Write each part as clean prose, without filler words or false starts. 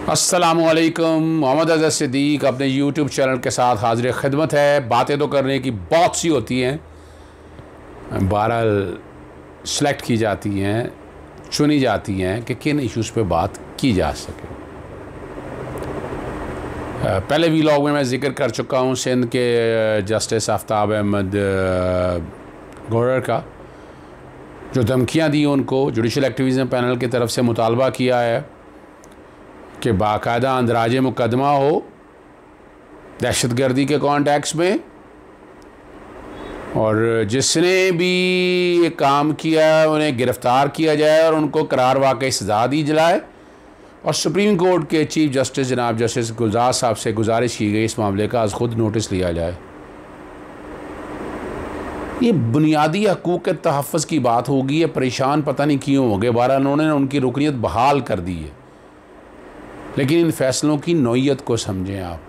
अस्सलामुअलैकुम। मोहम्मद अज़हर सिद्दीक अपने YouTube channel के साथ हाजिर खिदमत है। बातें तो करने की बहुत सी होती हैं, बहरहाल सेलेक्ट की जाती हैं, चुनी जाती हैं कि किन इश्यूज़ पे बात की जा सके। पहले वीलॉग में मैं ज़िक्र कर चुका हूँ सिंध के जस्टिस आफ्ताब अहमद गौहर का, जो धमकियाँ दी उनको जुडिशल एक्टिविज़म पैनल की तरफ से मुतालबा किया है कि बाकायदा अंदराज मुकदमा हो दहशतगर्दी के कॉन्टेक्स्ट में, और जिसने भी ये काम किया उन्हें गिरफ़्तार किया जाए और उनको करार वाक़ई सज़ा दी जाए। और सुप्रीम कोर्ट के चीफ जस्टिस जनाब जस्टिस गुलजार साहब से गुजारिश की गई इस मामले का आज ख़ुद नोटिस लिया जाए। ये बुनियादी हकूक़ के तहफ़्फ़ुज़ की बात होगी। ये परेशान पता नहीं क्यों हो गए। बहरहाल उन्होंने उनकी रुकनीत बहाल कर दी है, लेकिन इन फ़ैसलों की नौइयत को समझें आप।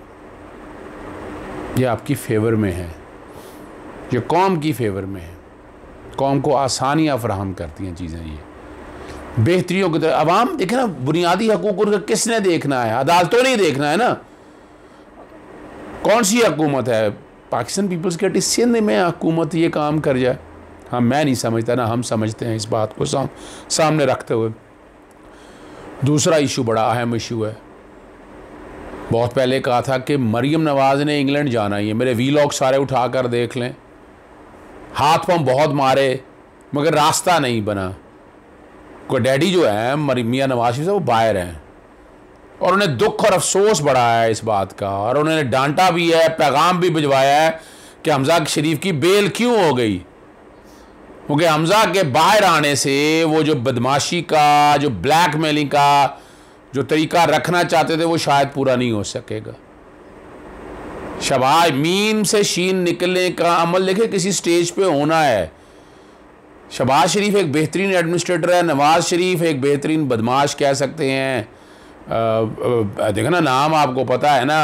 ये आपकी फेवर में है, ये कौम की फेवर में है, कौम को आसानियाँ फराहम करती हैं चीज़ें। ये बेहतरियों की तरह अवाम देखें ना, बुनियादी हकूक़ उनका किसने देखना है? अदालतों ने ही देखना है ना। कौन सी हुकूमत है? पाकिस्तान पीपल्स पार्टी सिंध में हुकूमत ये काम कर जाए। हाँ, मैं नहीं समझता ना, हम समझते हैं इस बात को सामने रखते हुए। दूसरा इशू बड़ा अहम इशू है। बहुत पहले कहा था कि मरियम नवाज़ ने इंग्लैंड जाना ही है। मेरे वीलॉग सारे उठाकर देख लें। हाथ पांव बहुत मारे मगर रास्ता नहीं बना। कोई डैडी जो है मियां नवाज शरीफ वो बाहर हैं और उन्हें दुख और अफसोस बड़ा है इस बात का, और उन्होंने डांटा भी है, पैगाम भी भिजवाया है कि हमजा शरीफ की बेल क्यों हो गई, क्योंकि हमजा के बाहर आने से वो जो बदमाशी का, जो ब्लैकमेलिंग का जो तरीका रखना चाहते थे वो शायद पूरा नहीं हो सकेगा। शबाज मीम से शीन निकलने का अमल देखे किसी स्टेज पे होना है। शबाज शरीफ एक बेहतरीन एडमिनिस्ट्रेटर है, नवाज शरीफ एक बेहतरीन बदमाश कह सकते हैं। देखो ना, नाम आपको पता है ना,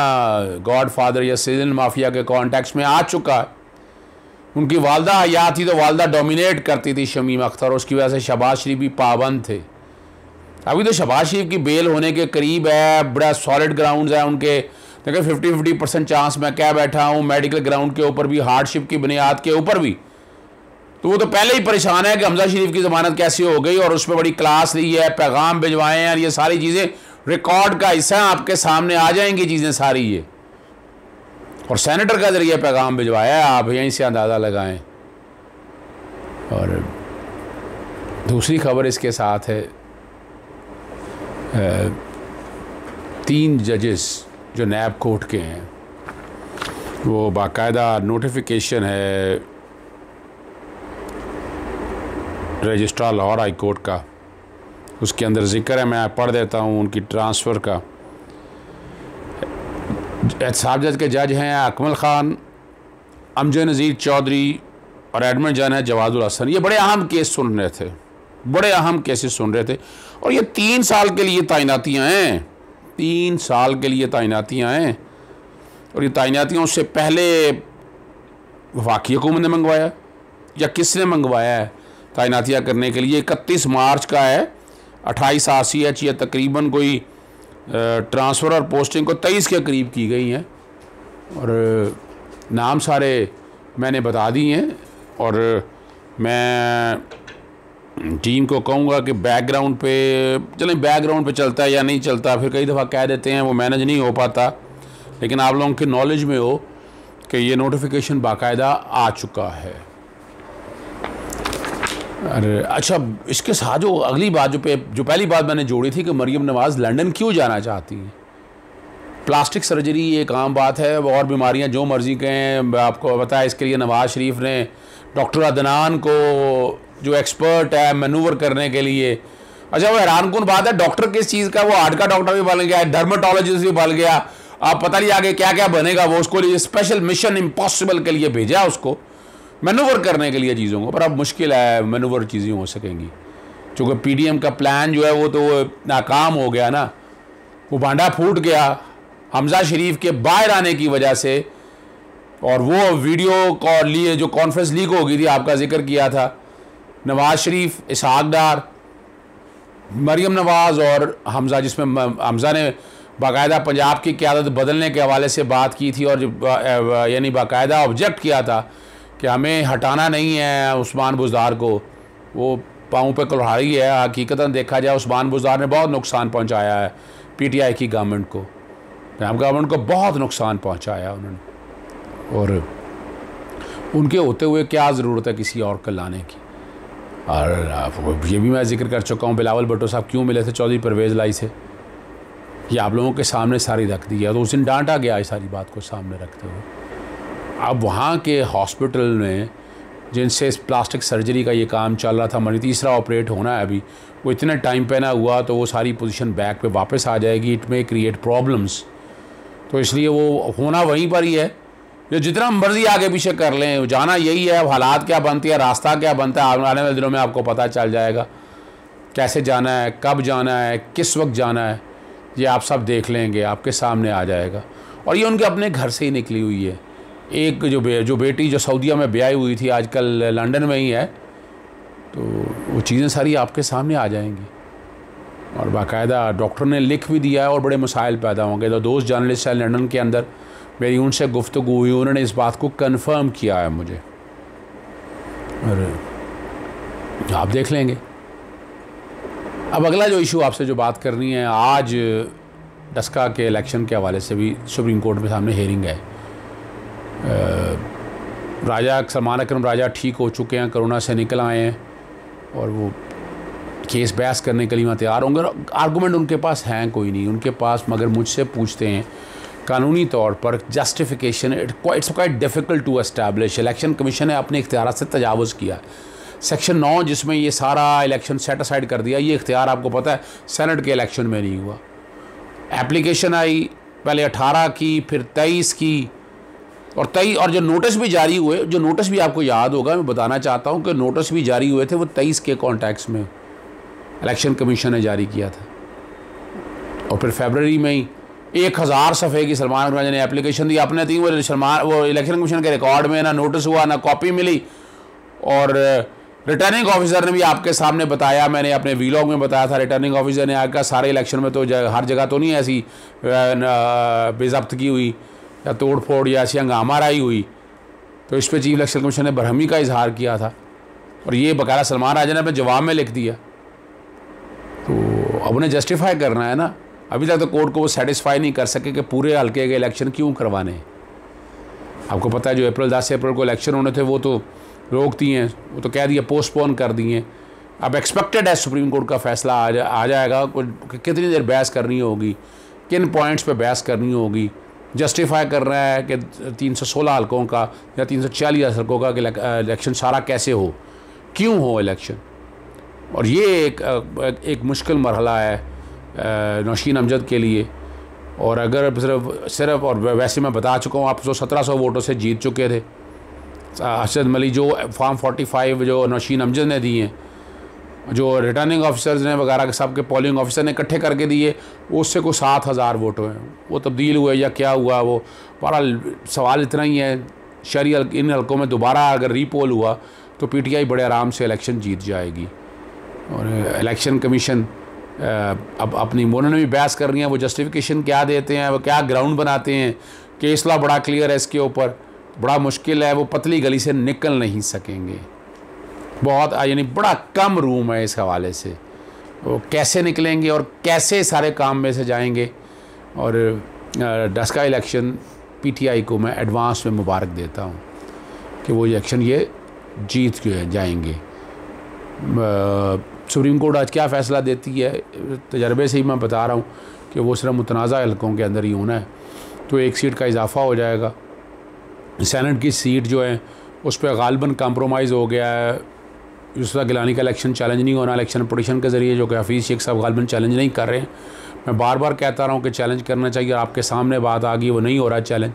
गॉड फादर या सिजन माफिया के कॉन्टेक्स्ट में आ चुका है। उनकी वालदा हयात थी तो वालदा डोमिनेट करती थी शमीम अख्तर, उसकी वजह से शहबाज शरीफ भी पाबंद थे। अभी तो शहबाज शरीफ की बेल होने के करीब है। बड़ा सॉलिड ग्राउंड्स है उनके। देखिए 50-50% चांस मैं क्या बैठा हूँ, मेडिकल ग्राउंड के ऊपर भी, हार्डशिप की बुनियाद के ऊपर भी। तो वो तो पहले ही परेशान है कि हमजा शरीफ की ज़मानत कैसे हो गई, और उस पर बड़ी क्लास ली है, पैगाम भिजवाए हैं, और ये सारी चीज़ें रिकॉर्ड का हिस्सा आपके सामने आ जाएंगी चीज़ें सारी ये। और सेनेटर का जरिए पैगाम भिजवाया है, आप यहीं से अंदाज़ा लगाएं। और दूसरी खबर इसके साथ है, 3 जजेस जो नैब कोर्ट के हैं, वो बाकायदा नोटिफिकेशन है रजिस्ट्रार लाहौर हाई कोर्ट का, उसके अंदर जिक्र है, मैं पढ़ देता हूँ उनकी ट्रांसफ़र का। एहतसाब जज के जज हैं अकमल ख़ान, अमजद नज़ीर चौधरी और एडमिन जज हैं जवादुल हसन। ये बड़े अहम केस सुन रहे थे, बड़े अहम केसेस सुन रहे थे, और ये 3 साल के लिए तैनातियाँ हैं, 3 साल के लिए तैनातियाँ हैं। और ये तैनातियाँ उससे पहले वफाकी हुकूमत ने मंगवाया या किसने मंगवाया है तैनातियाँ करने के लिए? 31 मार्च का है। 28 RCH या तकरीबन कोई ट्रांसफ़र और पोस्टिंग को 23 के करीब की गई हैं, और नाम सारे मैंने बता दिए हैं। और मैं टीम को कहूँगा कि बैकग्राउंड पे चलें, बैकग्राउंड पे चलता है या नहीं चलता, फिर कई दफ़ा कह देते हैं वो मैनेज नहीं हो पाता, लेकिन आप लोगों के नॉलेज में हो कि ये नोटिफिकेशन बाकायदा आ चुका है। अरे अच्छा, इसके साथ जो अगली बात जो पहली बात मैंने जोड़ी थी कि मरियम नवाज़ लंदन क्यों जाना चाहती हैं। प्लास्टिक सर्जरी एक आम बात है, और बीमारियां जो मर्ज़ी कहें, आपको पता है इसके लिए नवाज़ शरीफ ने डॉक्टर अदनान को, जो एक्सपर्ट है मैनूवर करने के लिए। अच्छा, वो हैरान कुन बात है, डॉक्टर किस चीज़ का, वो हार्ट का डॉक्टर भी बन गया, डर्माटोलॉजिस्ट भी बन गया, आप पता नहीं आगे क्या क्या बनेगा। वो उसको लिए स्पेशल मिशन इम्पॉसिबल के लिए भेजा, उसको मैनूवर करने के लिए चीज़ों को। पर अब मुश्किल है मैनूवर चीज़ें हो सकेंगी, चूँकि PDM का प्लान जो है वो तो नाकाम हो गया ना, वो भांडा फूट गया हमजा शरीफ के बाहर आने की वजह से। और वो वीडियो कॉल लिए जो कॉन्फ्रेंस लीक हो गई थी, आपका जिक्र किया था, नवाज शरीफ, इसहाक डार, मरियम नवाज़ और हमज़ा, जिसमें हमज़ा ने बाकायदा पंजाब की क़यादत बदलने के हवाले से बात की थी और यानी बाकायदा ऑब्जेक्ट किया था कि हमें हटाना नहीं है उस्मान बुज़दार को, वो पाँव पे कुल्हाड़ी है। हकीकतन देखा जाए उस्मान बुज़दार ने बहुत नुकसान पहुंचाया है पीटीआई की गवर्नमेंट को, पंजाब गवर्नमेंट को बहुत नुकसान पहुंचाया उन्होंने, और उनके होते हुए क्या ज़रूरत है किसी और को लाने की। और ये भी मैं जिक्र कर चुका हूँ, बिलावल भुट्टो साहब क्यों मिले थे चौधरी परवेज़ लाई से, ये आप लोगों के सामने सारी रख दी है, तो उस दिन डांटा गया है सारी बात को सामने रखते हुए। अब वहाँ के हॉस्पिटल में जिनसे इस प्लास्टिक सर्जरी का ये काम चल रहा था, मनी तीसरा ऑपरेट होना है अभी, वो इतने टाइम पे ना हुआ तो वो सारी पोजीशन बैक पे वापस आ जाएगी, इट में क्रिएट प्रॉब्लम्स। तो इसलिए वो होना वहीं पर ही है, जो जितना मर्जी आगे पीछे कर लें, जाना यही है। अब हालात क्या बनती है, रास्ता क्या बनता है, आने वाले दिनों में आपको पता चल जाएगा कैसे जाना है, कब जाना है, किस वक्त जाना है, ये आप सब देख लेंगे, आपके सामने आ जाएगा। और ये उनके अपने घर से ही निकली हुई है। एक जो बेटी जो सऊदीया में ब्याही हुई थी आजकल लंदन में ही है, तो वो चीज़ें सारी आपके सामने आ जाएंगी। और बाकायदा डॉक्टर ने लिख भी दिया है और बड़े मसाइल पैदा होंगे। तो दोस्त जर्नलिस्ट है लंदन के अंदर, मेरी उनसे गुफ्तगू हुई, उन्होंने इस बात को कंफर्म किया है मुझे, और आप देख लेंगे। अब अगला जो इशू आपसे जो बात करनी है, आज डस्का के इलेक्शन के हवाले से भी सुप्रीम कोर्ट में सामने हेयरिंग है। राजा सलमान अकरम राजा ठीक हो चुके हैं, कोरोना से निकल आए हैं, और वो केस बहस करने के लिए वहाँ तैयार होंगे। आर्गूमेंट उनके पास हैं कोई नहीं उनके पास, मगर मुझसे पूछते हैं कानूनी तौर पर justification, it's quite difficult to establish. Election Commission ने अपने इख्तियार से तजावुज़ किया। सेक्शन 9 जिसमें ये सारा इलेक्शन सेट असाइड कर दिया, ये इख्तियार आपको पता है सेनेट के इलेक्शन में नहीं हुआ। एप्लीकेशन आई पहले 18 की, फिर 23 की, और जो नोटिस भी जारी हुए, जो नोटिस भी आपको याद होगा, मैं बताना चाहता हूँ कि नोटिस भी जारी हुए थे वो 23 के कॉन्टेक्स्ट में इलेक्शन कमीशन ने जारी किया था। और फिर फरवरी में ही 1000 सफ़े की सलमान अकरम राजा ने एप्लीकेशन दी अपने थी। वो इलेक्शन कमीशन के रिकॉर्ड में ना नोटिस हुआ ना कॉपी मिली। और रिटर्निंग ऑफिसर ने भी आपके सामने बताया, मैंने अपने वीलॉग में बताया था, रिटर्निंग ऑफिसर ने आकर सारे इलेक्शन में तो हर जगह तो नहीं ऐसी बेज़ब्त की हुई या तोड़ फोड़ या ऐसी हंगामाराई हुई, तो इस पर चीफ इलेक्शन कमीशन ने बरहमी का इजहार किया था। और ये बकायदा सलमान राजा ने अपने जवाब में लिख दिया। तो अब उन्हें जस्टिफाई करना है ना, अभी तक तो कोर्ट को वो सेटिस्फाई नहीं कर सके कि पूरे हल्के के इलेक्शन क्यों करवाने। आपको पता है जो 10 अप्रैल को इलेक्शन होने थे वो तो रोक दिए हैं, वो तो कह दिया पोस्टपोन कर दिए। अब एक्सपेक्टेड है सुप्रीम कोर्ट का फैसला आ जाएगा, कितनी देर बहस करनी होगी, किन पॉइंट्स पे बहस करनी होगी। जस्टिफाई कर रहा है कि 316 हल्कों का या 340 हल्कों का इलेक्शन सारा कैसे हो, क्यों हो इलेक्शन। और ये एक मुश्किल मरहला है नौशीन अमजद के लिए। और अगर सिर्फ और वैसे मैं बता चुका हूँ, आप 1700 वोटों से जीत चुके थे। अरशद मली जो फॉर्म 45 जो नौशीन अमजद ने दिए, जो रिटर्निंग ऑफिसर्स ने वगैरह के सब के पोलिंग ऑफिसर ने इकट्ठे करके दिए, उससे को 7000 वोट हुए। वो तब्दील हुए या क्या हुआ, वो बहरहाल सवाल इतना ही है। शहरी इन हल्कों में दोबारा अगर रीपोल हुआ तो पीटीआई बड़े आराम से इलेक्शन जीत जाएगी। और इलेक्शन कमीशन अब अपनी उन्होंने भी बहस कर रही हैं, वो जस्टिफिकेशन क्या देते हैं, वो क्या ग्राउंड बनाते हैं। केस लॉ बड़ा क्लियर है इसके ऊपर, बड़ा मुश्किल है, वो पतली गली से निकल नहीं सकेंगे। बहुत यानी बड़ा कम रूम है इस हवाले से, वो कैसे निकलेंगे और कैसे सारे काम में से जाएंगे। और डस्का इलेक्शन पीटीआई को मैं एडवांस में मुबारक देता हूँ कि वो इलेक्शन ये जीत के जाएंगे। सुप्रीम कोर्ट आज क्या फ़ैसला देती है, तजर्बे से ही मैं बता रहा हूँ कि वो सिर्फ मुतनाज़ा हल्कों के अंदर ही होना है, तो एक सीट का इजाफा हो जाएगा। सेनेट की सीट जो है उस पर गालिबन कंप्रोमाइज़ हो गया है। यूसुफ गिलानी का इलेक्शन चैलेंज नहीं होना इलेक्शन पटिशन के ज़रिए, जो कि हफीज़ शेख साहब गालिबन चैलेंज नहीं कर रहे हैं। मैं बार बार कहता रहा हूँ कि चैलेंज करना चाहिए, आपके सामने बात आ गई, वो नहीं हो रहा चैलेंज।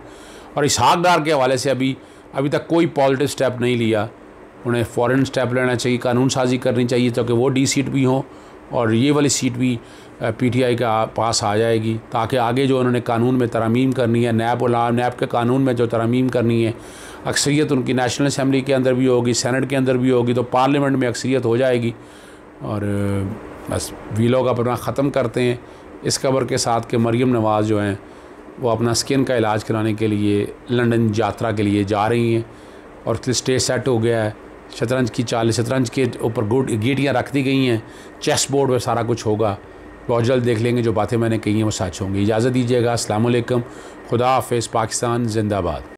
और इसहाक डार के हवाले से अभी तक कोई पॉजिटिव स्टेप नहीं लिया, उन्हें फ़ौरन स्टेप लेना चाहिए, कानून साजी करनी चाहिए ताकि वो डी सीट भी हो और ये वाली सीट भी पीटीआई का पास आ जाएगी, ताकि आगे जो उन्होंने कानून में तरमीम करनी है, नैब के कानून में जो तरमीम करनी है, अक्सरियत उनकी नेशनल असम्बली के अंदर भी होगी, सेनेट के अंदर भी होगी, तो पार्लियामेंट में अक्सरियत हो जाएगी। और बस वीलॉग अपना ख़त्म करते हैं। इस खबर के साथ कि मरीम नवाज़ जो हैं वो अपना स्किन का इलाज कराने के लिए लंदन यात्रा के लिए जा रही हैं और स्टेज सेट हो गया है। शतरंज की चाल, शतरंज के ऊपर गीटियाँ रख दी गई हैं, चेस बोर्ड पर सारा कुछ होगा। बहुत जल्द देख लेंगे जो बातें मैंने कही हैं वो सच होंगी। इजाज़त दीजिएगा। अस्सलाम वालेकुम। खुदा हाफ़िज़। पाकिस्तान जिंदाबाद।